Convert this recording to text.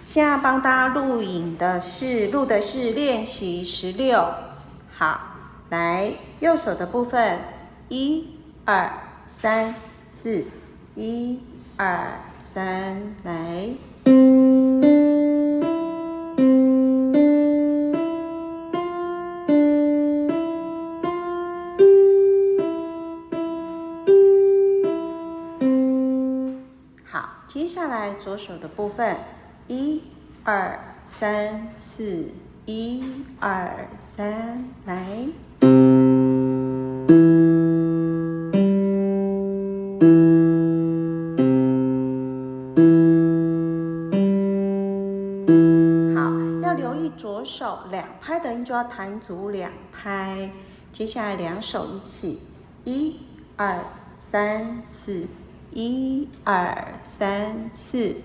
现在帮大家录的是练习16。好，来右手的部分，1、2、3、4，1、2、3，来。好，接下来左手的部分，1、2、3、4，1、2、3，来。好，要留意左手2拍的音就要弹足2拍。接下来2手一起，1、2、3、4，1、2、3、4。